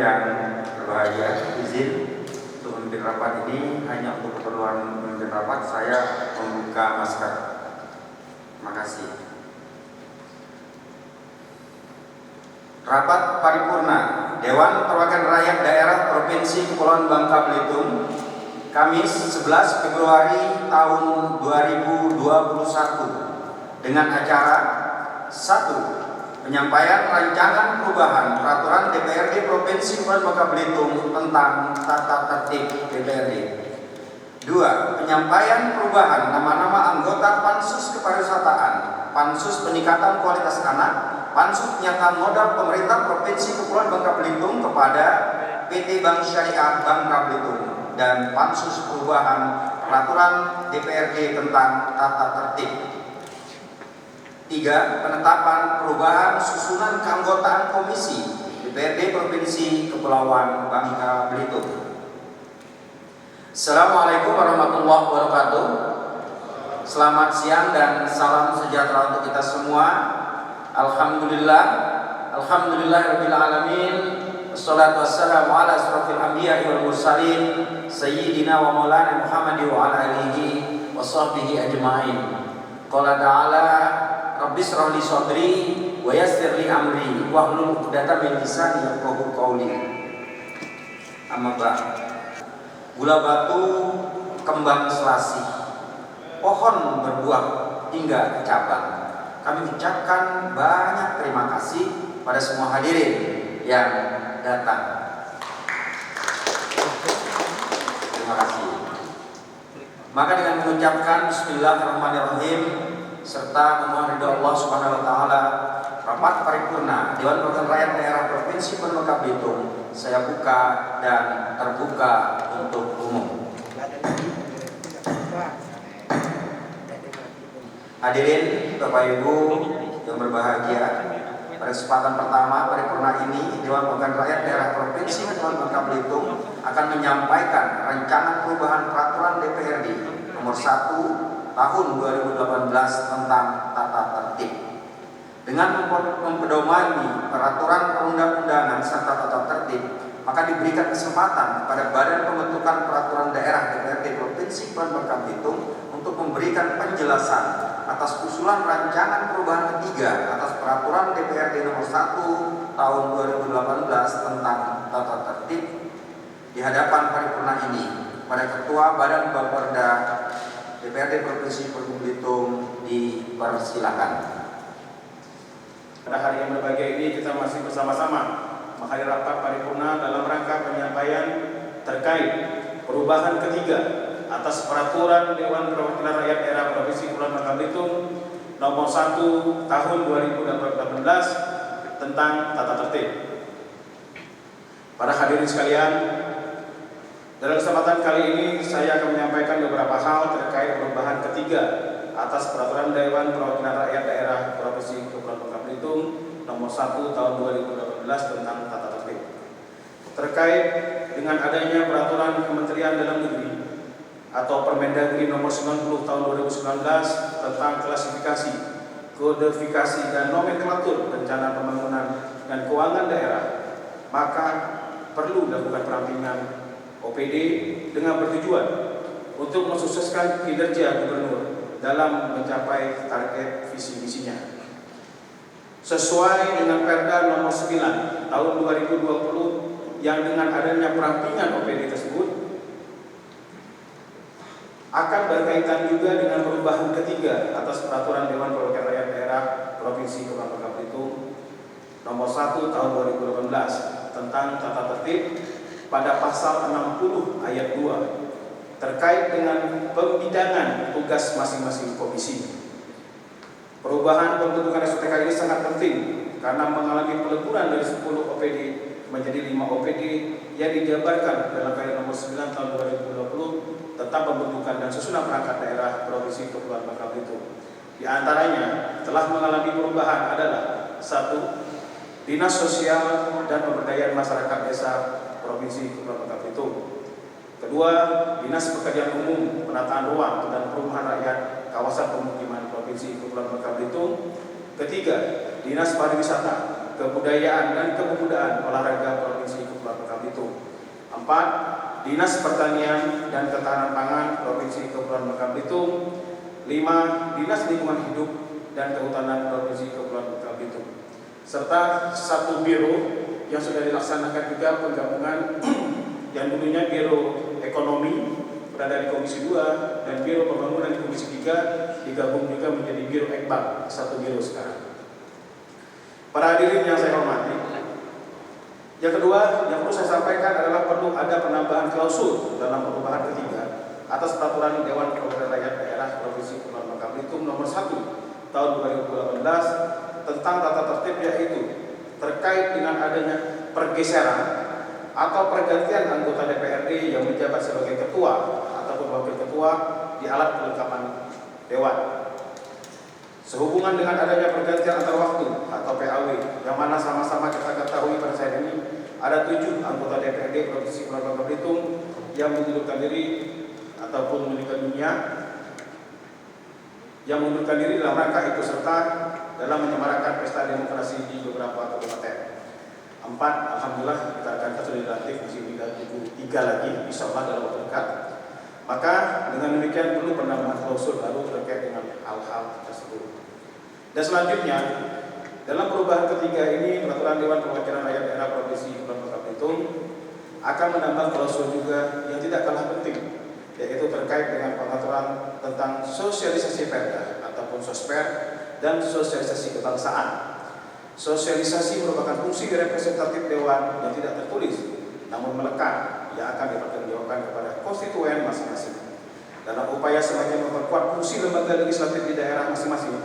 yang berbahagia, izin untuk memimpin rapat ini hanya untuk keperluan memimpin rapat. Saya membuka masker. Terima kasih. Rapat paripurna Dewan Perwakilan Rakyat Daerah Provinsi Kepulauan Bangka Belitung, Kamis 11 Februari tahun 2021 dengan acara 1. Penyampaian rancangan perubahan peraturan DPRD Provinsi Kepulauan Bangka Belitung tentang tata tertib DPRD. 2. Penyampaian perubahan nama-nama anggota Pansus Kepariwisataan, Pansus Peningkatan Kualitas Anak, Pansus Penyataan Modal Pemerintah Provinsi Kepulauan Bangka Belitung kepada PT Bank Syariah Bangka Belitung, dan Pansus Perubahan Peraturan DPRD tentang tata tertib. 3. Penetapan perubahan susunan keanggotaan Komisi DPRD Provinsi Kepulauan Bangka Belitung. Assalamualaikum warahmatullahi wabarakatuh. Selamat siang dan salam sejahtera untuk kita semua. Alhamdulillahirabbil alamin. Wassalatu wassalamu ala asrofil anbiya'i wal mursalin sayyidina wa maulana Muhammadi wa ala alihi wa sahbihi ajma'in. Qala ta'ala Rabbi shrah li sadri wa yassir li amri wahlul 'uqdatam min lisani yafqahu qawli. Amma ba'd. Gula batu kembang selasih, pohon berbuah hingga cabang. Kami ucapkan banyak terima kasih pada semua hadirin yang datang. Terima kasih. Maka dengan mengucapkan Bismillahirrahmanirrahim serta memohon ridha Allah Subhanahu wa taala, rapat paripurna Dewan Perwakilan Rakyat Daerah Provinsi Kepulauan Bangka Belitung saya buka dan terbuka untuk umum. Hadirin Bapak Ibu yang berbahagia, pada kesempatan pertama paripurna ini Dewan Perwakilan Rakyat Daerah Provinsi Kepulauan Bangka Belitung akan menyampaikan rancangan perubahan peraturan DPRD nomor 1 tahun 2018 tentang tata tertib. Dengan mempedomani peraturan perundang-undangan serta tata tertib, maka diberikan kesempatan kepada Badan Pembentukan Peraturan Daerah DPRD Provinsi Kepulauan Bangka Belitung untuk memberikan penjelasan atas usulan rancangan perubahan ketiga atas peraturan DPRD nomor 1 tahun 2018 tentang tata tertib di hadapan paripurna ini pada Ketua Badan Bapperda DPRD Provinsi Kepulauan Belitung. Dipersilakan. Pada hari yang berbahagia ini kita masih bersama-sama menghadiri rapat paripurna dalam rangka penyampaian terkait perubahan ketiga atas peraturan Dewan Perwakilan Rakyat Daerah Provinsi Kepulauan Bangka Belitung nomor 1 tahun 2018 tentang tata tertib. Para hadirin sekalian, dalam kesempatan kali ini saya akan menyampaikan beberapa hal terkait perubahan ketiga atas peraturan Dewan Perwakilan Rakyat Daerah Provinsi Kepulauan Bangka Belitung nomor 1 tahun 2018 tentang tata tertib. Terkait dengan adanya peraturan Kementerian Dalam Negeri atau Permendagri nomor 90 tahun 2019 tentang klasifikasi, kodifikasi dan nomenklatur rencana pembangunan dan keuangan daerah, maka perlu dilakukan perampingan OPD dengan bertujuan untuk mensukseskan kinerja gubernur dalam mencapai target visi misinya. Sesuai dengan Perda nomor 9 tahun 2020 yang dengan adanya perampingan OPD tersebut akan berkaitan juga dengan perubahan ketiga atas peraturan Dewan Perwakilan Rakyat Daerah Provinsi Kepulauan Bangka Belitung nomor 1 tahun 2018 tentang tata tertib pada pasal 60 ayat 2 terkait dengan pembidangan tugas masing-masing komisi. Perubahan pembentukan SOTK ini sangat penting karena mengalami peleburan dari 10 OPD menjadi 5 OPD yang dijabarkan dalam Perda nomor 9 tahun 2020 tentang pembentukan dan susunan perangkat daerah Provinsi Kepulauan Bangka Belitung. Di antaranya telah mengalami perubahan adalah 1. Dinas Sosial dan Pemberdayaan Masyarakat Desa Provinsi Kepulauan Bangka Belitung. Kedua, Dinas Pekerjaan Umum, Penataan Ruang dan Perumahan Rakyat Kawasan Pemukiman Provinsi Kepulauan Bangka Belitung. Ketiga, Dinas Pariwisata, Kebudayaan dan Kepemudaan Olahraga Provinsi Kepulauan 4. Dinas Pertanian dan Ketahanan Pangan Provinsi Kepulauan Bangka Belitung. 5. Dinas Lingkungan Hidup dan Kehutanan Provinsi Kepulauan Bangka Belitung. Serta 1 biro yang sudah dilaksanakan juga penggabungan yang dulunya Biro Ekonomi berada di Komisi 2 dan Biro Pembangunan di Komisi 3 digabung juga menjadi Biro Ekbal, 1 biro sekarang. Para hadirin yang saya hormati, yang kedua yang perlu saya sampaikan adalah perlu ada penambahan klausul dalam perubahan ketiga atas peraturan Dewan Perwakilan Rakyat Daerah Provinsi Kepulauan Bangka Belitung nomor 1 tahun 2018 tentang tata tertib, yaitu terkait dengan adanya pergeseran atau pergantian anggota DPRD yang menjabat sebagai ketua ataupun wakil ketua di alat kelengkapan dewan. Sehubungan dengan adanya pergantian antar waktu atau PAW, yang mana sama-sama kita ketahui pada saat ini ada 7 anggota DPRD Provinsi Kepulauan Bangka Belitung yang mengundurkan diri ataupun meninggal dunia, yang mengundurkan diri dalam rangka ikut serta dalam menyemarakan pesta demokrasi di beberapa kabupaten. 4. Alhamdulillah kita akan sudah dilantik, masih tinggal 3 lagi, insya Allah dalam waktu dekat. Maka dengan demikian perlu penambahan klausul baru terkait dengan hal-hal tersebut. Dan selanjutnya, dalam perubahan ketiga ini, peraturan Dewan Perwakilan Rakyat Daerah Provinsi Kepulauan Bangka Belitung akan menambah klausul juga yang tidak kalah penting, yaitu terkait dengan pengaturan tentang sosialisasi perda ataupun sosper dan sosialisasi kebangsaan. Sosialisasi merupakan fungsi representatif dewan yang tidak tertulis namun melekat, yang akan dipertanggungjawabkan kepada konstituen masing-masing. Dalam upaya semakin memperkuat fungsi lembaga legislatif di daerah masing-masing,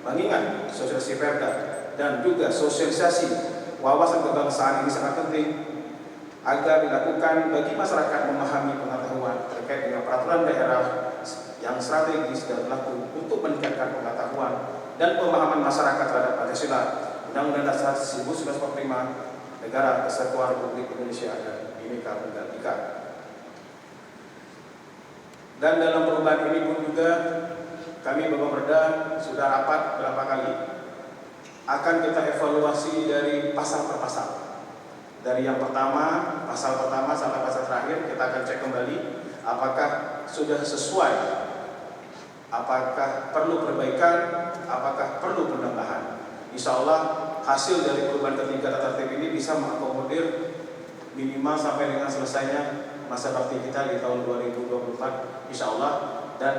mengingat sosialisasi perda dan juga sosialisasi wawasan kebangsaan ini sangat penting agar dilakukan bagi masyarakat memahami pengetahuan terkait dengan peraturan daerah yang strategis dan berlaku untuk meningkatkan pengetahuan dan pemahaman masyarakat terhadap Pancasila, Undang-Undang Dasar 1945, Negara Kesatuan Republik Indonesia dan Bhinneka Tunggal Ika. Dan dalam perubahan ini pun juga kami Bapak Perda sudah rapat berapa kali, akan kita evaluasi dari pasal per pasal. Dari yang pertama, pasal pertama sampai pasal terakhir kita akan cek kembali apakah sudah sesuai, apakah perlu perbaikan, apakah perlu penambahan. Insya Allah hasil dari perubahan ketiga tata tertib ini bisa mengakomodir minimal sampai dengan selesainya masa bakti kita di tahun 2024 insya Allah, dan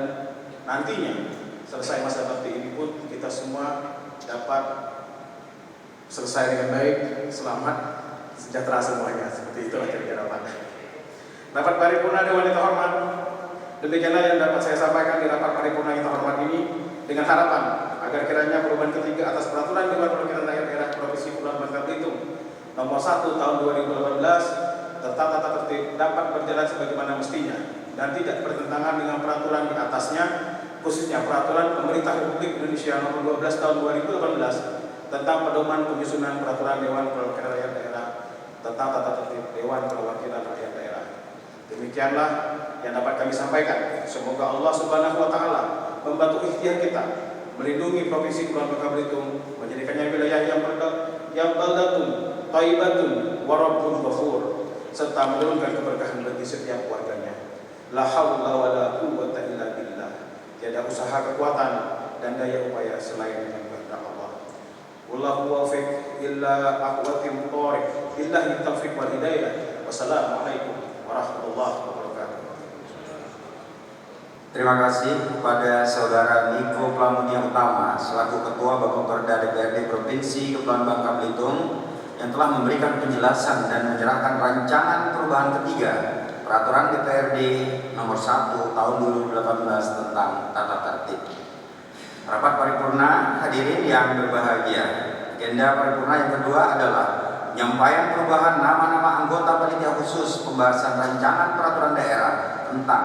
nantinya selesai masa bakti ini pun kita semua dapat selesai dengan baik, selamat, sejahtera semuanya. Seperti itulah kira-kira rapat paripurna Dewan yang terhormat. Demikianlah yang dapat saya sampaikan di rapat paripurna yang terhormat ini, dengan harapan agar kiranya perubahan ketiga atas peraturan Dewan Perwakilan Rakyat Daerah Provinsi Kepulauan Bangka Belitung nomor 1 tahun 2018 tentang tata tertib dapat berjalan sebagaimana mestinya dan tidak bertentangan dengan peraturan di atasnya, khususnya peraturan Pemerintah Republik Indonesia nomor 12 tahun 2018 tentang pedoman penyusunan peraturan Dewan Perwakilan Rakyat Daerah tentang tata tertib Dewan Perwakilan Rakyat Daerah. Demikianlah yang dapat kami sampaikan. Semoga Allah Subhanahu wa taala membantu ikhtiar kita melindungi Provinsi Kepulauan Bangka Belitung, menjadikannya wilayah yang baldatun, thayyibatun, wa rabbun ghafur, serta menurunkan keberkahan bagi setiap warganya. La haula wala quwwata illa billah. Tiada usaha kekuatan dan daya upaya selain dengan kehendak Allah. Wallahu waffiq illa aqwatim thoriq, billahi taufiq wal hidayah. Wassalamualaikum warahmatullahi wabarakatuh. Terima kasih kepada Saudara Niko Pramudia Utama selaku Ketua Bapepperda DPRD Provinsi Kepulauan Bangka Belitung yang telah memberikan penjelasan dan menyerahkan rancangan perubahan ketiga Peraturan DPRD nomor 1 tahun 2018 tentang tata tertib. Rapat paripurna hadirin yang berbahagia. Agenda paripurna yang kedua adalah penyampaian perubahan nama-nama anggota panitia khusus pembahasan rancangan peraturan daerah tentang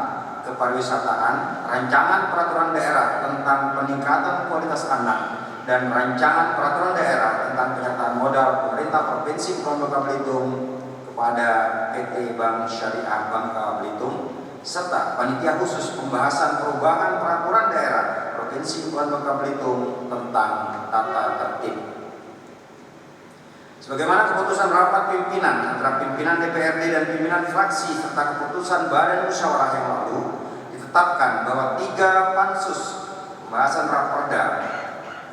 kepariwisataan, rancangan peraturan daerah tentang peningkatan kualitas anak, dan rancangan peraturan daerah tentang penyertaan modal pemerintah Provinsi Kepulauan Bangka Belitung kepada PT Bank Syariah Bangka Belitung, serta panitia khusus pembahasan perubahan peraturan daerah Provinsi Kepulauan Bangka Belitung tentang tata tertib. Sebagaimana keputusan rapat pimpinan antara pimpinan DPRD dan pimpinan fraksi serta keputusan Badan Musyawarah yang lalu, ditetapkan bahwa 3 pansus pembahasan Raperda,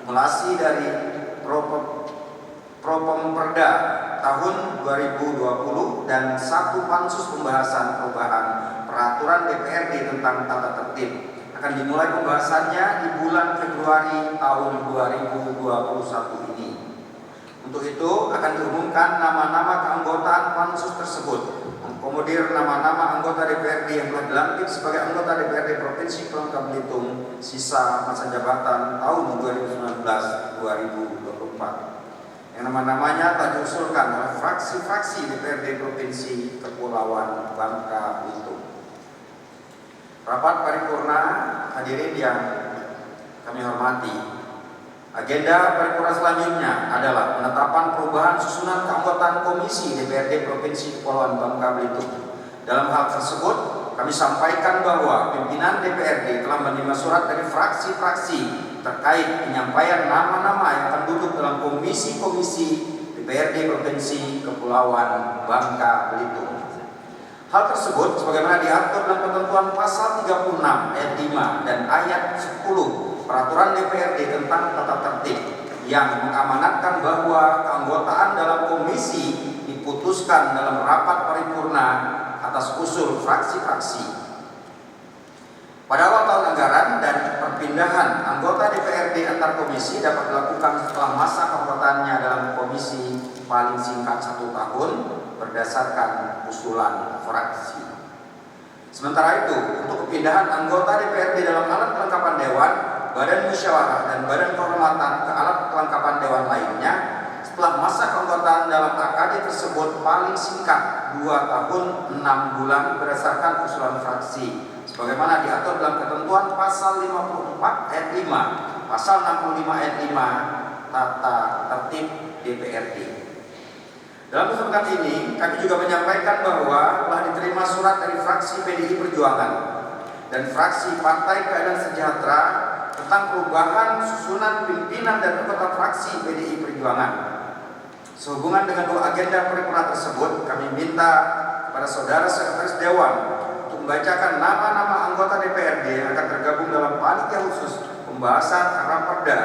akumulasi dari Propemperda tahun 2020 dan 1 pansus pembahasan perubahan peraturan DPRD tentang tata tertib akan dimulai pembahasannya di bulan Februari tahun 2021 ini. Untuk itu akan diumumkan nama-nama keanggotaan pansus tersebut, mengakomodir nama-nama anggota DPRD yang telah dilantik sebagai anggota DPRD Provinsi Kepulauan Bangka-Belitung sisa masa jabatan tahun 2019-2024. Yang nama-namanya telah diusulkan oleh fraksi-fraksi DPRD Provinsi Kepulauan Bangka-Belitung. Rapat paripurna hadirin yang kami hormati. Agenda paripurna selanjutnya adalah penetapan perubahan susunan keanggotaan Komisi DPRD Provinsi Kepulauan Bangka-Belitung. Dalam hal tersebut, kami sampaikan bahwa pimpinan DPRD telah menerima surat dari fraksi-fraksi terkait penyampaian nama-nama yang akan duduk dalam komisi-komisi DPRD Provinsi Kepulauan Bangka-Belitung. Hal tersebut sebagaimana diatur dalam ketentuan pasal 36 ayat 5 dan ayat 10 Peraturan DPRD tentang tata tertib yang mengamanatkan bahwa keanggotaan dalam komisi diputuskan dalam rapat paripurna atas usul fraksi-fraksi. Pada awal tahun anggaran dan perpindahan anggota DPRD antar komisi dapat dilakukan setelah masa keanggotaannya dalam komisi paling singkat 1 tahun berdasarkan usulan fraksi. Sementara itu, untuk kepindahan anggota DPRD dalam alat kelengkapan Dewan, Badan Musyawarah dan Badan Kehormatan ke alat kelengkapan Dewan lainnya setelah masa keanggotaan dalam AKD tersebut paling singkat 2 tahun 6 bulan berdasarkan usulan fraksi sebagaimana diatur dalam ketentuan pasal 54 ayat 5, pasal 65 ayat 5 tata tertib DPRD. Dalam kesempatan ini kami juga menyampaikan bahwa telah diterima surat dari fraksi PDI Perjuangan dan fraksi Partai Keadilan Sejahtera tentang perubahan susunan pimpinan dan anggota fraksi PDI Perjuangan. Sehubungan dengan 2 agenda paripurna tersebut, kami minta kepada saudara sekretaris Dewan untuk membacakan nama-nama anggota DPRD yang akan tergabung dalam panitia khusus pembahasan Raperda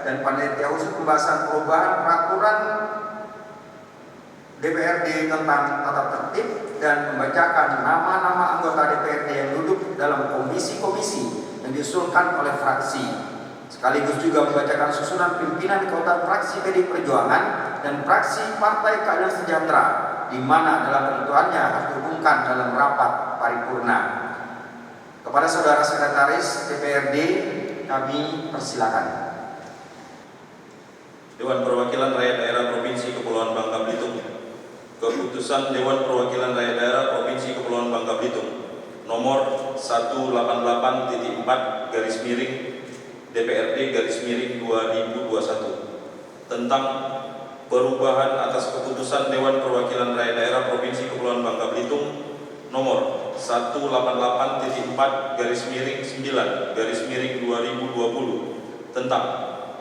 dan panitia khusus pembahasan perubahan peraturan DPRD tentang tata tertib dan membacakan nama-nama anggota DPRD yang duduk dalam komisi-komisi yang diusulkan oleh fraksi, sekaligus juga membacakan susunan pimpinan anggota fraksi PDI Perjuangan dan fraksi Partai Keadilan Sejahtera, di mana dalam ketentuannya harus diumumkan dalam rapat paripurna. Kepada saudara sekretaris DPRD, kami persilakan. Dewan Perwakilan Rakyat Daerah Provinsi Kepulauan Bangka-Belitung. Keputusan Dewan Perwakilan Rakyat Daerah Provinsi Kepulauan Bangka-Belitung nomor 188.4 garis miring DPRD garis miring 2021 tentang perubahan atas keputusan Dewan Perwakilan Rakyat Daerah Provinsi Kepulauan Bangka-Belitung nomor 188.4 garis miring 9 garis miring 2020 tentang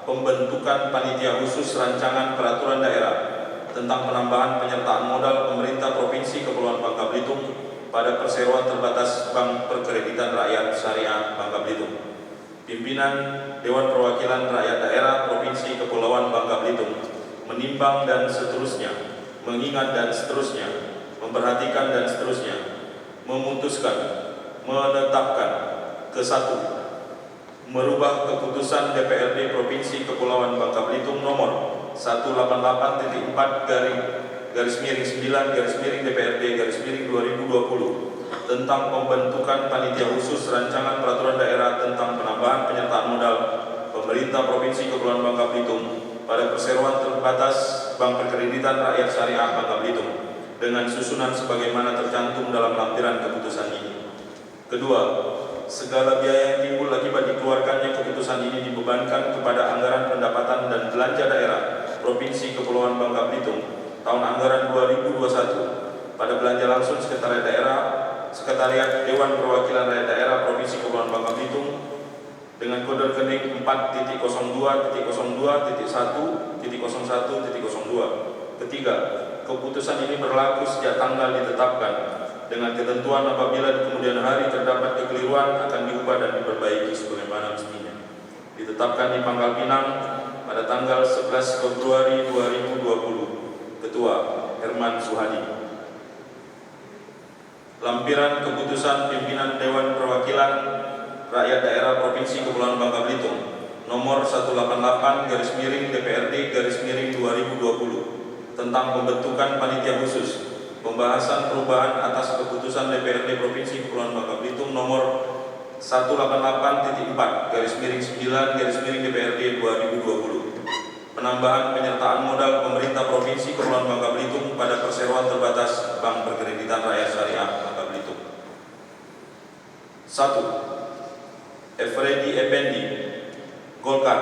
pembentukan panitia khusus rancangan peraturan daerah tentang penambahan penyertaan modal pemerintah Provinsi Kepulauan Bangka-Belitung pada perseroan terbatas Bank Perkreditan Rakyat Syariah Bangka-Belitung. Pimpinan Dewan Perwakilan Rakyat Daerah Provinsi Kepulauan Bangka-Belitung menimbang dan seterusnya, mengingat dan seterusnya, memperhatikan dan seterusnya, memutuskan, menetapkan ke-1, merubah keputusan DPRD Provinsi Kepulauan Bangka-Belitung nomor 188.4 garis miring 9 garis miring DPRD garis miring 2020 tentang pembentukan panitia khusus rancangan peraturan daerah tentang penambahan penyertaan modal pemerintah Provinsi Kepulauan Bangka-Belitung pada perseroan terbatas Bank Perkreditan Rakyat Syariah Bangka-Belitung dengan susunan sebagaimana tercantum dalam lampiran keputusan ini. Kedua, segala biaya yang timbul akibat dikeluarkannya keputusan ini dibebankan kepada anggaran pendapatan dan belanja daerah Provinsi Kepulauan Bangka-Belitung tahun anggaran 2021 pada belanja langsung Sekretariat Dewan Perwakilan Rakyat Daerah Provinsi Kepulauan Bangka-Belitung dengan kode rekening 4.02.02.1.01.02 Ketiga, keputusan ini berlaku sejak tanggal ditetapkan dengan ketentuan apabila di kemudian hari terdapat kekeliruan akan diubah dan diperbaiki sebagaimana mestinya. Ditetapkan di Pangkal Pinang pada tanggal 11 Februari 2020. Ketua Herman Suhadi. Lampiran keputusan pimpinan Dewan Perwakilan Rakyat Daerah Provinsi Kepulauan Bangka Belitung nomor 188/DPRD/2020 tentang pembentukan panitia khusus pembahasan perubahan atas keputusan DPRD Provinsi Kepulauan Bangka Belitung nomor 188.4/9/DPRD 2020. Penambahan penyertaan modal pemerintah Provinsi Kepulauan Bangka Belitung pada perseroan terbatas Bank Perkreditan Rakyat Syariah Bangka Belitung. 1. Efredi Effendi, Golkar,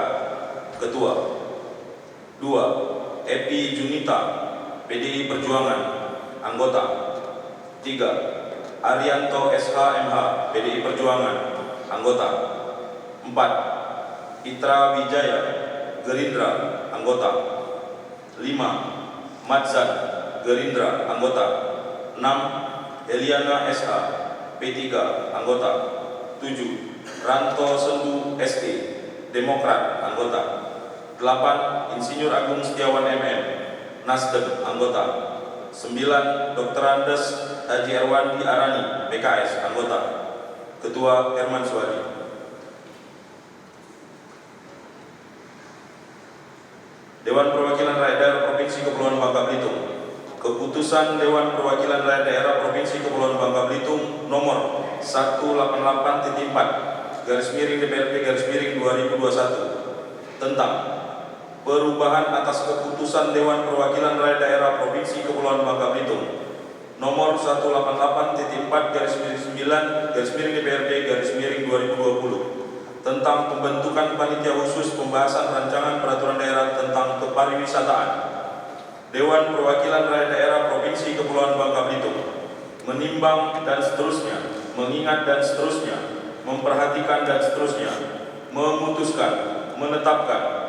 Ketua. 2. Epi Junita, PDI Perjuangan, Anggota. 3. Arianto SHMH, PDI Perjuangan, Anggota. 4. Itra Wijaya, Gerindra, Anggota. 5. Madzan, Gerindra, Anggota. 6. Eliana SH, P3, Anggota. 7. Ranto Sendu SE, Demokrat, Anggota. 8. Insinyur Agung Setiawan MM, Nasdem, Anggota. 9. Dr. Andes Haji Erwandi Arani, PKS, Anggota. Ketua Herman Suhadi. Dewan Perwakilan Rakyat Daerah Provinsi Kepulauan Bangka Belitung. Keputusan Dewan Perwakilan Rakyat Daerah Provinsi Kepulauan Bangka Belitung nomor 188/DPRD/2021 tentang perubahan atas keputusan Dewan Perwakilan Rakyat Daerah Provinsi Kepulauan Bangka Belitung nomor 188.4/9/DPRD/2020 tentang pembentukan panitia khusus pembahasan rancangan peraturan daerah tentang kepariwisataan. Dewan Perwakilan Rakyat Daerah Provinsi Kepulauan Bangka Belitung menimbang dan seterusnya, mengingat dan seterusnya, memperhatikan dan seterusnya, memutuskan, menetapkan.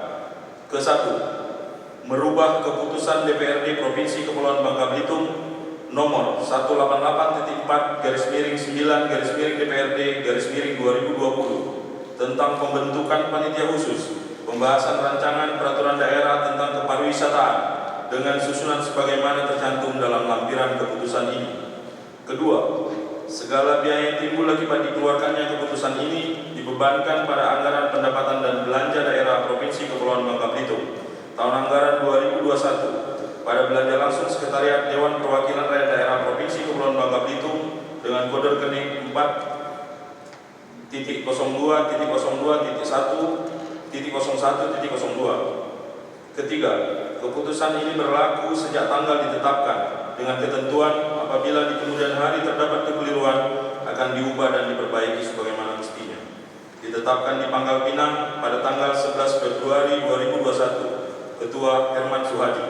Ke-1. Merubah keputusan DPRD Provinsi Kepulauan Bangka Belitung nomor 188.4/9/DPRD/2020 tentang pembentukan panitia khusus pembahasan rancangan peraturan daerah tentang kepariwisataan dengan susunan sebagaimana tercantum dalam lampiran keputusan ini. Kedua, segala biaya yang timbul akibat dikeluarkannya keputusan ini dibebankan pada anggaran pendapatan dan belanja daerah Provinsi Kepulauan Bangka Belitung tahun anggaran 2021 pada belanja langsung Sekretariat Dewan Perwakilan Rakyat Daerah Provinsi Kepulauan Bangka Belitung dengan kode rekening 4.02.01.01.02. Ketiga, keputusan ini berlaku sejak tanggal ditetapkan dengan ketentuan apabila di kemudian hari terdapat kekeliruan akan diubah dan diperbaiki sebagaimana mestinya. Ditetapkan di Pangkal Pinang pada tanggal 11 Februari 2021. Ketua Herman Suhadi.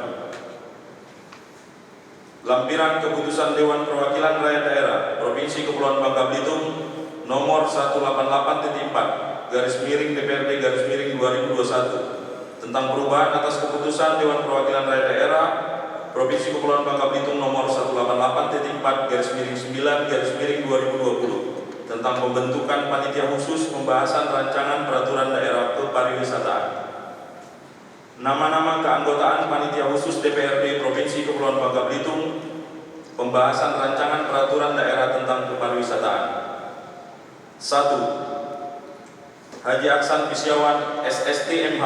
Lampiran keputusan Dewan Perwakilan Rakyat Daerah Provinsi Kepulauan Bangka Belitung nomor 188.4/DPRD/2021 tentang perubahan atas keputusan Dewan Perwakilan Rakyat Daerah Provinsi Kepulauan Bangka Belitung nomor 188.4/2020 tentang pembentukan panitia khusus pembahasan rancangan peraturan daerah kepariwisataan. Nama-nama keanggotaan panitia khusus DPRD Provinsi Kepulauan Bangka Belitung pembahasan rancangan peraturan daerah tentang kepariwisataan. 1. Haji Aksan Pisyawan SST MH,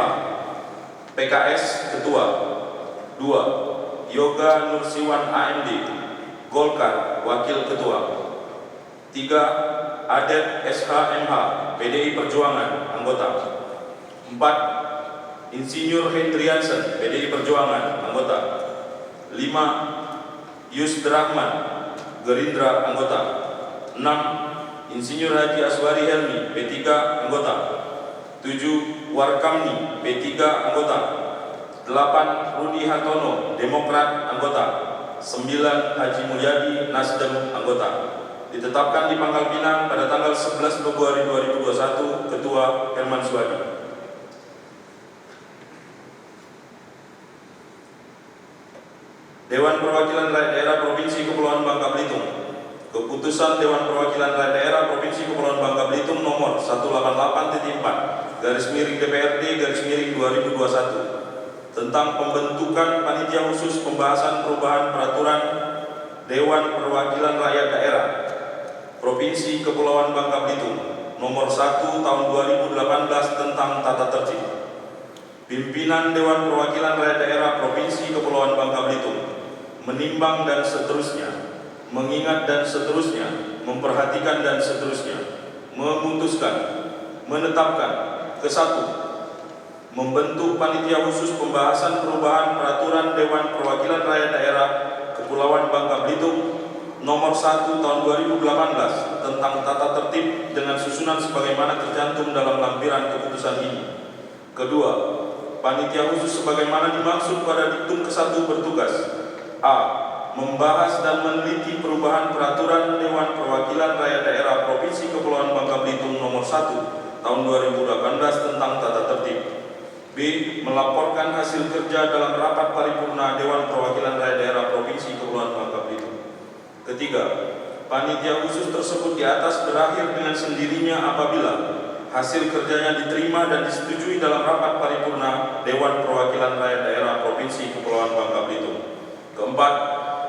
PKS, Ketua. 2. Yoga Nursiwan AMD, Golkar, Wakil Ketua. 3. Adet SHMH, PDI Perjuangan, Anggota. 4. Insinyur Hendriansen, PDI Perjuangan, Anggota. 5. Yusdrahman, Gerindra, Anggota. 6. Insinyur Haji Aswari Helmi, P3, Anggota. 7. Warkamni, P3, Anggota. 8. Rudi Hatono, Demokrat, Anggota. 9. Haji Mulyadi, Nasdem, Anggota. Ditetapkan di Pangkal Pinang pada tanggal 11 Februari 2021. Ketua Herman Suhadi. Dewan Perwakilan Rakyat Daerah Provinsi Kepulauan Bangka Belitung. Keputusan Dewan Perwakilan Rakyat Daerah Provinsi Kepulauan Bangka Belitung nomor 188.4/DPRD/2021 tentang pembentukan panitia khusus pembahasan perubahan peraturan Dewan Perwakilan Rakyat Daerah Provinsi Kepulauan Bangka Belitung nomor 1 tahun 2018 tentang tata tertib. Pimpinan Dewan Perwakilan Rakyat Daerah Provinsi Kepulauan Bangka Belitung menimbang dan seterusnya, mengingat dan seterusnya, memperhatikan dan seterusnya, memutuskan, menetapkan ke-1, membentuk panitia khusus pembahasan perubahan peraturan Dewan Perwakilan Rakyat Daerah Kepulauan Bangka Belitung nomor 1 tahun 2018 tentang tata tertib dengan susunan sebagaimana tercantum dalam lampiran keputusan ini. Kedua, panitia khusus sebagaimana dimaksud pada diktum ke-1 bertugas: A. Membahas dan meneliti perubahan peraturan Dewan Perwakilan Rakyat Daerah Provinsi Kepulauan Bangka Belitung nomor 1 tahun 2018 tentang tata tertib. B. Melaporkan hasil kerja dalam rapat paripurna Dewan Perwakilan Rakyat Daerah Provinsi Kepulauan Bangka Belitung. Ketiga, panitia khusus tersebut di atas berakhir dengan sendirinya apabila hasil kerjanya diterima dan disetujui dalam rapat paripurna Dewan Perwakilan Rakyat Daerah Provinsi Kepulauan Bangka Belitung. Keempat,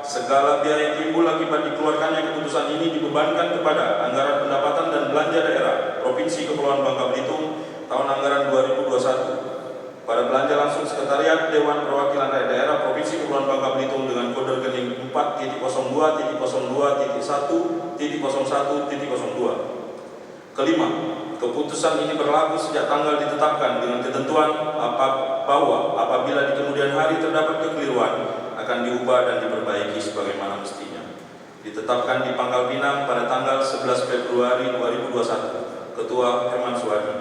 segala biaya yang timbul akibat dikeluarkannya keputusan ini dibebankan kepada anggaran pendapatan dan belanja daerah Provinsi Kepulauan Bangka Belitung tahun anggaran 2021 pada belanja langsung Sekretariat Dewan Perwakilan Rakyat Daerah Provinsi Kepulauan Bangka Belitung dengan kode rekening 4.02.01.01.02. Kelima, keputusan ini berlaku sejak tanggal ditetapkan dengan ketentuan bahwa apabila di kemudian hari terdapat kekeliruan akan diubah dan diperbaiki sebagaimana mestinya. Ditetapkan di Pangkal Pinang pada tanggal 11 Februari 2021. Ketua Herman Suwadi.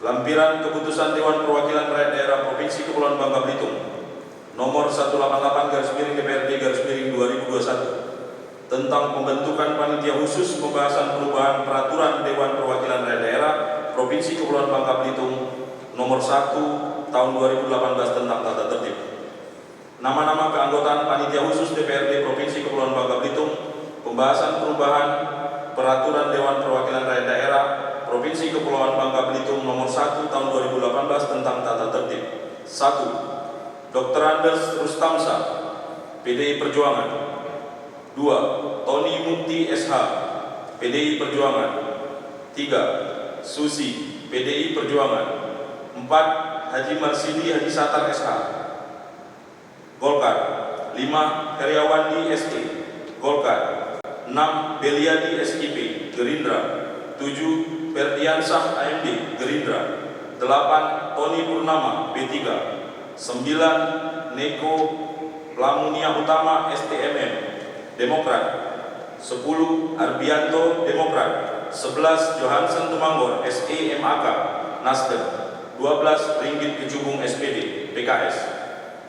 Lampiran Keputusan Dewan Perwakilan Rakyat Daerah Provinsi Kepulauan Bangka Belitung nomor 188/DPRD/2021 tentang pembentukan panitia khusus pembahasan perubahan peraturan Dewan Perwakilan Rakyat Daerah Provinsi Kepulauan Bangka Belitung nomor 1 tahun 2018 tentang tata tertib. Nama-nama keanggotaan panitia khusus DPRD Provinsi Kepulauan Bangka Belitung pembahasan perubahan peraturan Dewan Perwakilan Rakyat Daerah Provinsi Kepulauan Bangka Belitung nomor 1 tahun 2018 tentang tata tertib. 1. Dr. Andes Rustamsa, PDI Perjuangan. 2. Tony Mukti SH, PDI Perjuangan. 3. Susi, PDI Perjuangan. 4. Haji Marsidi Haji Satar SH, Golkar. 5. Heriawandi ST, Golkar. 6. Beliadi SIP, Gerindra. 7. Ferdiansah AMD, Gerindra. 8. Tony Purnama, P3. 9. Neko Lamunia Utama STMM, Demokrat. 10. Arbianto, Demokrat. 11. Johansen Tumanggor SEMAK, Nasdem. 12. Ringgit Kecubung SPD, PKS.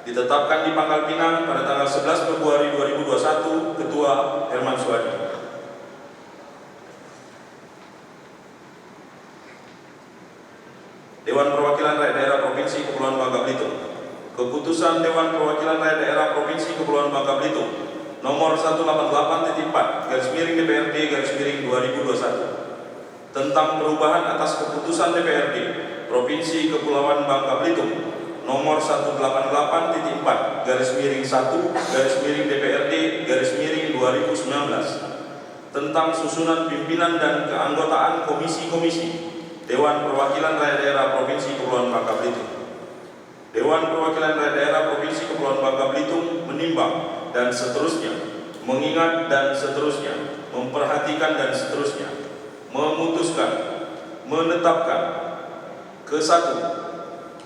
Ditetapkan di Pangkal Pinang pada tanggal 11 Februari 2021. Ketua Herman Suwadi. Dewan Perwakilan Rakyat Daerah Provinsi Kepulauan Bangka Belitung. Keputusan Dewan Perwakilan Rakyat Daerah Provinsi Kepulauan Bangka Belitung nomor 188.4/DPRD/2021 tentang perubahan atas keputusan DPRD Provinsi Kepulauan Bangka Belitung nomor 188.4/DPRD/2019 tentang susunan pimpinan dan keanggotaan komisi-komisi Dewan Perwakilan Rakyat Daerah Provinsi Kepulauan Bangka Belitung. Dewan Perwakilan Rakyat Daerah Provinsi Kepulauan Bangka Belitung menimbang dan seterusnya, mengingat dan seterusnya, memperhatikan dan seterusnya, memutuskan, menetapkan ke-1,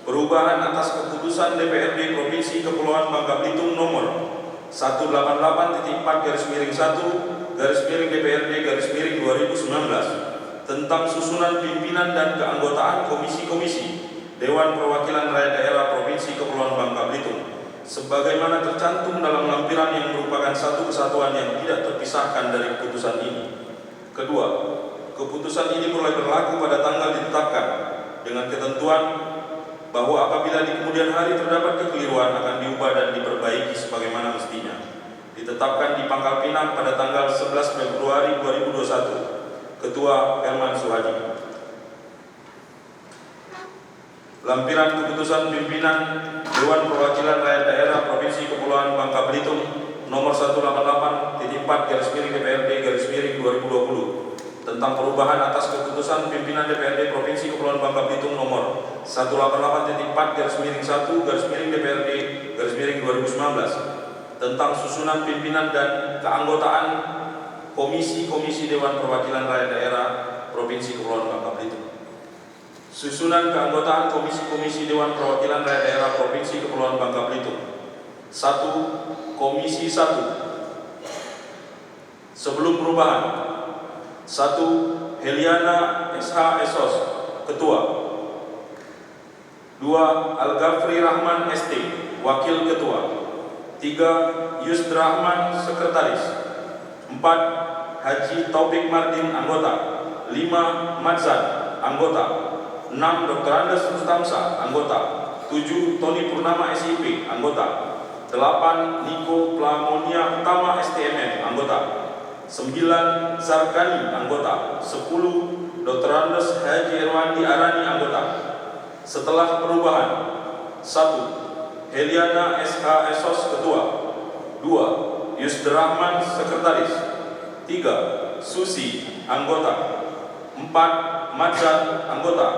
perubahan atas keputusan DPRD Provinsi Kepulauan Bangka Belitung nomor 188.4/1/DPRD/2019 tentang susunan pimpinan dan keanggotaan komisi-komisi Dewan Perwakilan Rakyat Daerah Provinsi Kepulauan Bangka Belitung sebagaimana tercantum dalam lampiran yang merupakan satu kesatuan yang tidak terpisahkan dari keputusan ini. Kedua, keputusan ini mulai berlaku pada tanggal ditetapkan dengan ketentuan bahwa apabila di kemudian hari terdapat kekeliruan akan diubah dan diperbaiki sebagaimana mestinya. Ditetapkan di Pangkal Pinang pada tanggal 11 Februari 2021. Ketua Herman Suhadi. Lampiran keputusan pimpinan Dewan Perwakilan Rakyat Daerah Provinsi Kepulauan Bangka Belitung nomor 188.4/DPRD/2020 tentang perubahan atas keputusan pimpinan DPRD Provinsi Kepulauan Bangka Belitung nomor 188.4/DPRD/2019 tentang susunan pimpinan dan keanggotaan komisi-komisi Dewan Perwakilan Rakyat Daerah Provinsi Kepulauan Bangka Belitung. Susunan keanggotaan komisi-komisi Dewan Perwakilan Rakyat Daerah Provinsi Kepulauan Bangka Belitung. 1. Komisi 1. Sebelum perubahan. 1. Heliana SH Esos, Ketua. 2. Al-Ghafri Rahman ST, Wakil Ketua. 3. Yusdrahman, Sekretaris. 4. Haji Taufik Mardin, Anggota. 5. Madzan, Anggota. 6. Dr. Andes Rustamsa, Anggota. 7. Tony Purnama SIP, Anggota. 8. Niko Plamonia Utama STMM, Anggota. 9. Zarkani, Anggota. 10. Dr. Andes Haji Erwandi Arani, Anggota. Setelah perubahan. 1. Heliana SH Esos, Ketua. 2. Yusdrahman, Sekretaris. 3. Susi, Anggota. 4. Madzan, Anggota.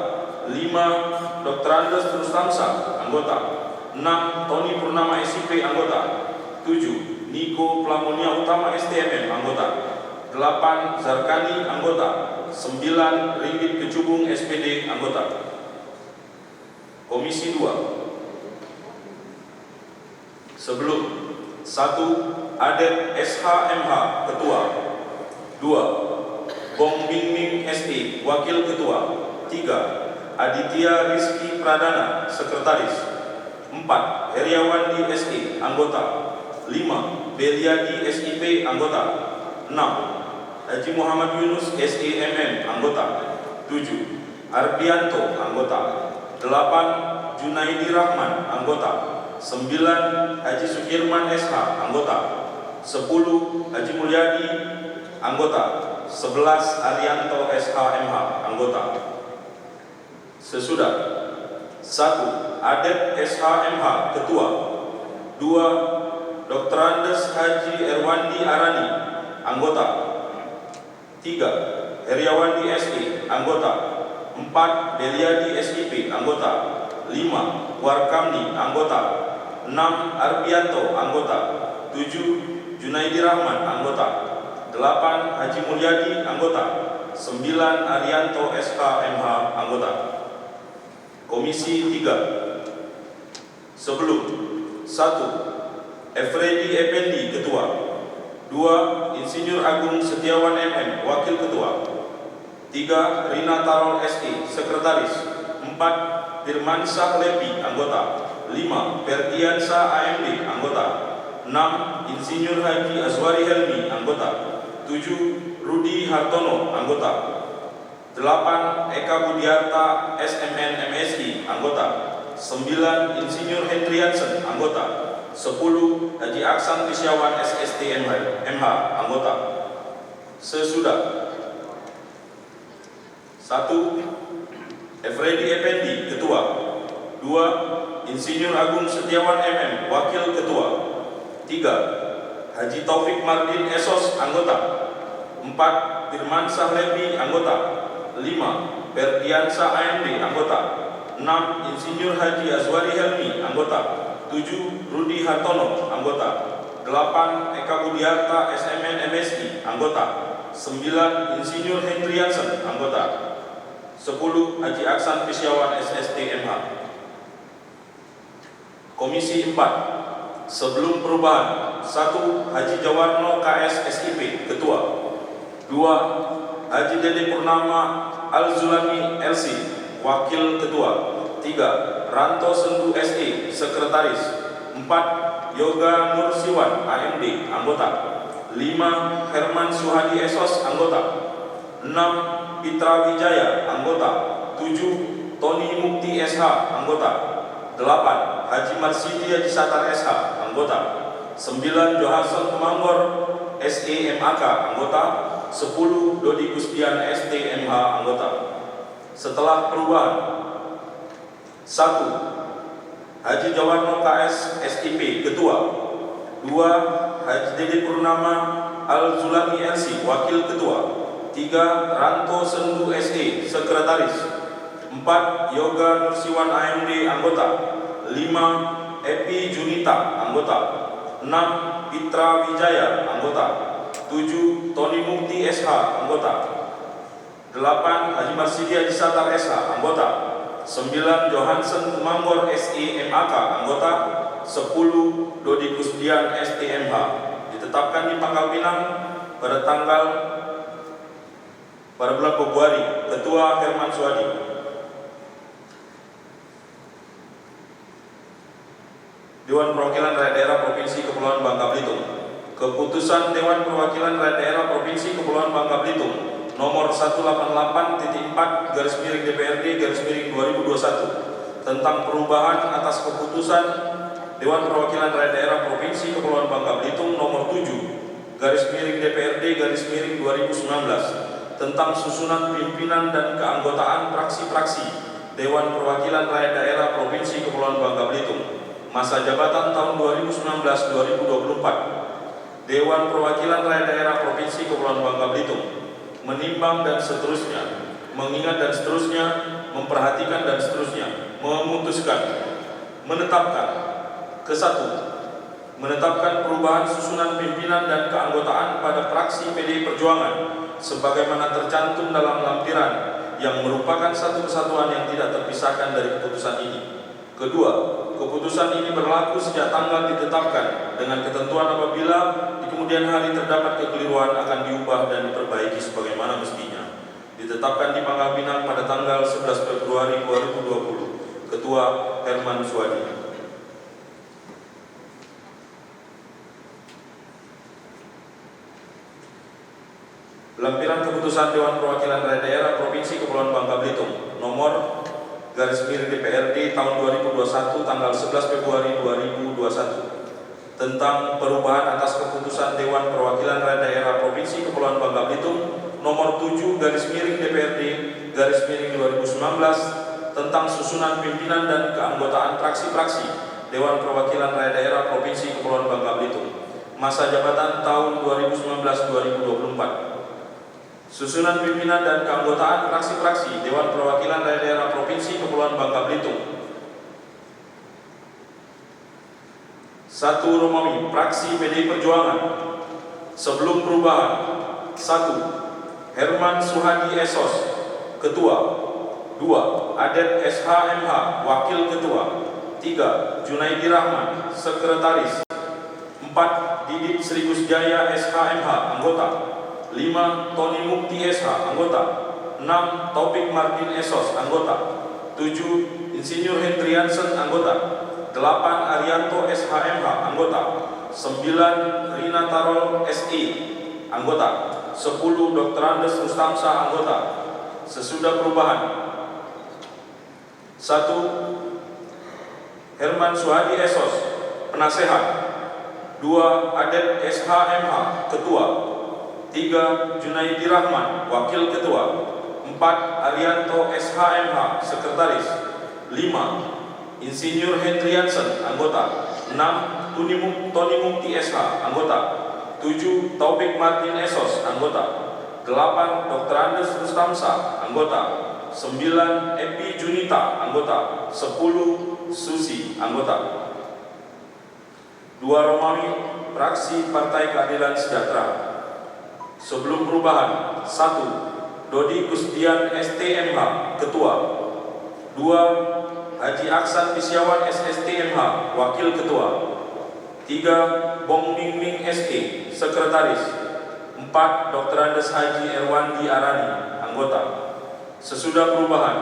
5. Dr. Andes Rustamsa, Anggota. 6. Tony Purnama SIP, Anggota. 7. Niko Plamonia Utama STMM, Anggota. 8. Zarkani, Anggota. 9. Ringgit Kecubung SPD, Anggota. Komisi 2. Sebelum. 1. Adet SHMH, Ketua. 2. Bong Bingming SE, Wakil Ketua. 3. Aditya Rizky Pradana, Sekretaris. 4. Heriawandi SE, Anggota. 5. Beliadi SIP, Anggota. 6. Haji Muhammad Yunus SEMM, Anggota. 7. Arbianto, Anggota. 8. Junaidi Rahman, Anggota. 9. Haji Sukirman SH, Anggota. 10. Haji Mulyadi, Anggota. 11. Arianto SHMH, Anggota. Sesudah. 1. Adet SHMH, Ketua. 2. Dr. Andes Haji Erwandi Arani, Anggota. 3. Heriawandi SE, Anggota. 4. Beliadi SIP, Anggota. 5. Warkamni, Anggota. 6. Arbianto, Anggota. 7. Junaidi Rahman, Anggota. 8. Haji Mulyadi, Anggota. 9. Arianto SHMH, Anggota. Komisi 3. Sebelum. 1. Efredi Effendi, Ketua. 2. Insinyur Agung Setiawan MM, Wakil Ketua. 3. Rina Tarol SE, Sekretaris. 4. Firmansyah Lepi, Anggota. 5. Ferdiansa AMD, Anggota. 6. Insinyur Haji Azwari Helmi, Anggota. 7. Rudi Hartono, Anggota. 8. Eka Budiarta SMN MSI, Anggota. 9. Insinyur Hendriansen, Anggota. 10. Haji Aksan Tisyawan SST MH, Anggota. Sesudah. 1. Efredi Effendi, Ketua. 2. Insinyur Agung Setiawan MM, Wakil Ketua. 3. Haji Taufik Mardin Esos, Anggota. 4. Firmansyah Lepi, Anggota. 5. Ferdiansa AMD, Anggota. 6. Insinyur Haji Azwari Helmi, Anggota. 7. Rudi Hartono, Anggota. 8. Eka Budiarta SMN MSI, Anggota. 9. Insinyur Hendriansen, Anggota. 10. Haji Aksan Tisyawan SST MH. Komisi 4. Sebelum perubahan. 1. Haji Jawarno KS SIP, Ketua. 2. Haji Dede Purnama Al-Zulami LC, Wakil Ketua. 3. Ranto Sendu SE, Sekretaris. 4. Yoga Nursiwan AMD, Anggota. 5. Herman Suhadi Esos, Anggota. 6. Pitra Wijaya, Anggota. 7. Tony Mukti SH, anggota. 8. Haji Marsidi Haji Satar SH, anggota. 9. Johansson Tumangor SEMAK, anggota. 10. Dodi Gustian STMH, anggota. Setelah perubahan: 1. Haji Jawarno KS SIP, ketua. 2. Haji Dede Purnama Al-Zulami LC, wakil ketua. 3. Ranto Sendu SE, sekretaris. 4. Yoga Nursiwan AMD, anggota. 5. Epi Junita, anggota. 6. Pitra Wijaya, anggota. 7. Tony Mukti SH, anggota. 8. Haji Marsidi Haji Satar SH, anggota. 9. Johansson Tumangor SEMAK, anggota. 10. Dodi Kusdian STMH, ditetapkan di Pangkal Pinang pada bulan Februari. Ketua Herman Suhadi. Dewan Perwakilan Rakyat Daerah Provinsi Kepulauan Bangka Belitung. Keputusan Dewan Perwakilan Rakyat Daerah Provinsi Kepulauan Bangka Belitung nomor 188.4/DPRD/2021 tentang perubahan atas keputusan Dewan Perwakilan Rakyat Daerah Provinsi Kepulauan Bangka Belitung nomor 7/DPRD/2019 tentang susunan pimpinan dan keanggotaan fraksi-fraksi Dewan Perwakilan Rakyat Daerah Provinsi Kepulauan Bangka Belitung masa jabatan tahun 2019-2024. Dewan Perwakilan Rakyat Daerah Provinsi Kepulauan Bangka Belitung menimbang dan seterusnya, mengingat dan seterusnya, memperhatikan dan seterusnya, memutuskan, menetapkan. Ke-1. Menetapkan perubahan susunan pimpinan dan keanggotaan pada fraksi PDI Perjuangan sebagaimana tercantum dalam lampiran yang merupakan satu kesatuan yang tidak terpisahkan dari keputusan ini. Kedua, keputusan ini berlaku sejak tanggal ditetapkan dengan ketentuan apabila di kemudian hari terdapat kekeliruan akan diubah dan diperbaiki sebagaimana mestinya. Ditetapkan di Pangkal Pinang pada tanggal 11 Februari 2020. Ketua Herman Suhadi. Lampiran keputusan Dewan Perwakilan Rakyat Daerah Provinsi Kepulauan Bangka Belitung nomor /DPRD tahun 2021 tanggal 11 Februari 2021 tentang perubahan atas keputusan Dewan Perwakilan Rakyat Daerah Provinsi Kepulauan Bangka Belitung nomor 7/DPRD/2019 tentang susunan pimpinan dan keanggotaan fraksi-fraksi Dewan Perwakilan Rakyat Daerah Provinsi Kepulauan Bangka Belitung masa jabatan tahun 2019-2024. Susunan pimpinan dan keanggotaan fraksi-fraksi Dewan Perwakilan Rakyat Daerah Provinsi Kepulauan Bangka Belitung. 1. Romawi, fraksi PDI Perjuangan. Sebelum perubahan: 1. Herman Suhadi Esos, ketua. 2. Adet SHMH, wakil ketua. 3. Junaidi Rahman, sekretaris. 4. Didit Sri Gusjaya SHMH, anggota. 5. Tony Mukti SH, anggota. 6. Taufik Martin Esos, anggota. 7. Insinyur Hendriansen, anggota. 8. Arianto SHMH, anggota. 9. Rina Tarol SI, anggota. 10. Dr. Andes Rustamsa, anggota. Sesudah perubahan: 1. Herman Suhadi Esos, penasehat. 2. Adet SHMH, ketua. 3. Junaidi Rahman, wakil ketua. 4. Arianto SHMH, sekretaris. 5. Insinyur Hendriansen, anggota. 6. Tony Mukti SH, anggota. 7. Taufik Martin Esos, anggota. 8. Dr. Andes Rustamsa, anggota. 9. Epi Junita, anggota. 10. Susi, anggota. 2. Romawi, fraksi Partai Keadilan Sejahtera. Sebelum perubahan: 1. Dodi Kusdian STMH, ketua. 2. Haji Aksan Pisyawan SSTMH, wakil ketua. 3. Bong Mingming ST, sekretaris. 4. Dr. Andes Haji Erwandi Arani, anggota. Sesudah perubahan: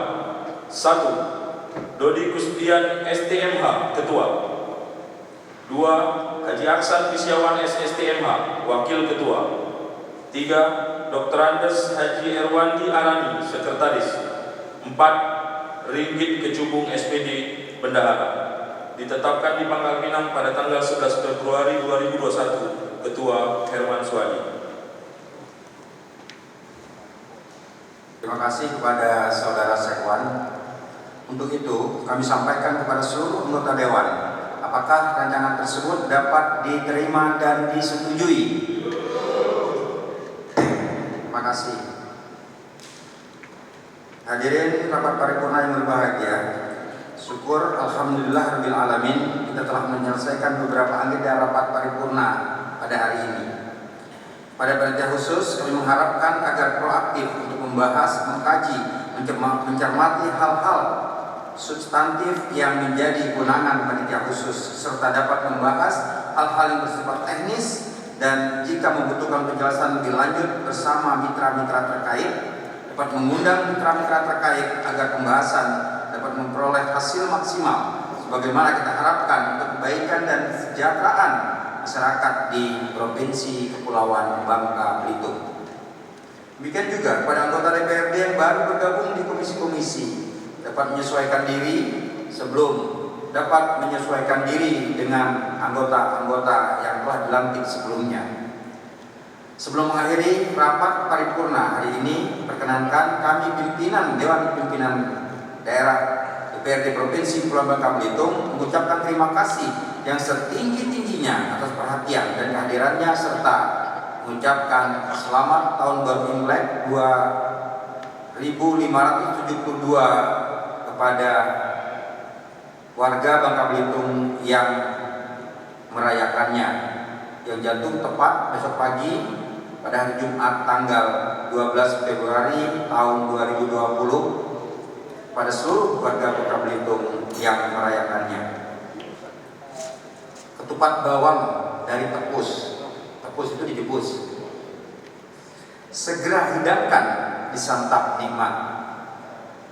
1. Dodi Kusdian STMH, ketua. 2. Haji Aksan Pisyawan SSTMH, wakil ketua. 3. Dr. Andes Haji Erwandi Arani, sekretaris. 4. Ringgit Kecubung SPD Bendahara. Ditetapkan di Pangkal Pinang pada tanggal 11 Februari 2021. Ketua Herman Suwadi. Terima kasih kepada Saudara Sekwan. Untuk itu, kami sampaikan kepada seluruh anggota Dewan, apakah rancangan tersebut dapat diterima dan disetujui? Terima kasih. Hadirin rapat paripurna yang berbahagia, syukur alhamdulillah rabbil alamin kita telah menyelesaikan beberapa agenda rapat paripurna pada hari ini. Pada panitia khusus kami mengharapkan agar proaktif untuk membahas, mengkaji, mencermati hal-hal substantif yang menjadi kewenangan panitia khusus serta dapat membahas hal-hal yang bersifat teknis dan jika membutuhkan penjelasan lebih lanjut bersama mitra-mitra terkait dapat mengundang mitra-mitra terkait agar pembahasan dapat memperoleh hasil maksimal sebagaimana kita harapkan untuk kebaikan dan kesejahteraan masyarakat di Provinsi Kepulauan Bangka Belitung. Demikian juga kepada anggota DPRD yang baru bergabung di komisi-komisi dapat menyesuaikan diri sebelum dapat menyesuaikan diri dengan anggota-anggota yang telah dilantik sebelumnya. Sebelum mengakhiri rapat paripurna hari ini, perkenankan kami pimpinan Dewan Pimpinan Daerah DPRD Provinsi Kepulauan Bangka Belitung mengucapkan terima kasih yang setinggi-tingginya atas perhatian dan kehadirannya serta mengucapkan selamat tahun baru Imlek 2572 kepada warga Bangka Belitung yang merayakannya, yang jatuh tepat besok pagi pada hari Jumat tanggal 12 Februari tahun 2020 pada seluruh warga Bangka Belitung yang merayakannya. Ketupat bawang dari tepus itu dijebus, segera hidangkan disantap nikmat.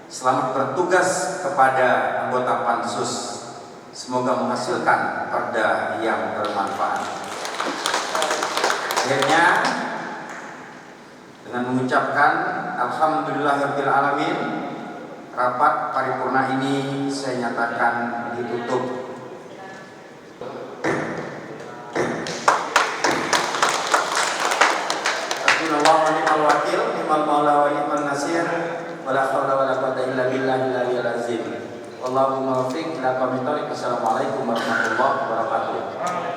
Selamat bertugas kepada anggota Pansus. Semoga menghasilkan perda yang bermanfaat. Akhirnya dengan mengucapkan alhamdulillahirabbil alamin, rapat paripurna ini saya nyatakan ditutup. Hasbunallahu wa ni'mal wakil, ni'mal maula wa ni'man nasir. Wala haula wala quwwata illa billahil aliyyil azim. Wallahu muwaffiq ila aqwamit thoriq. Assalamualaikum warahmatullahi wabarakatuh.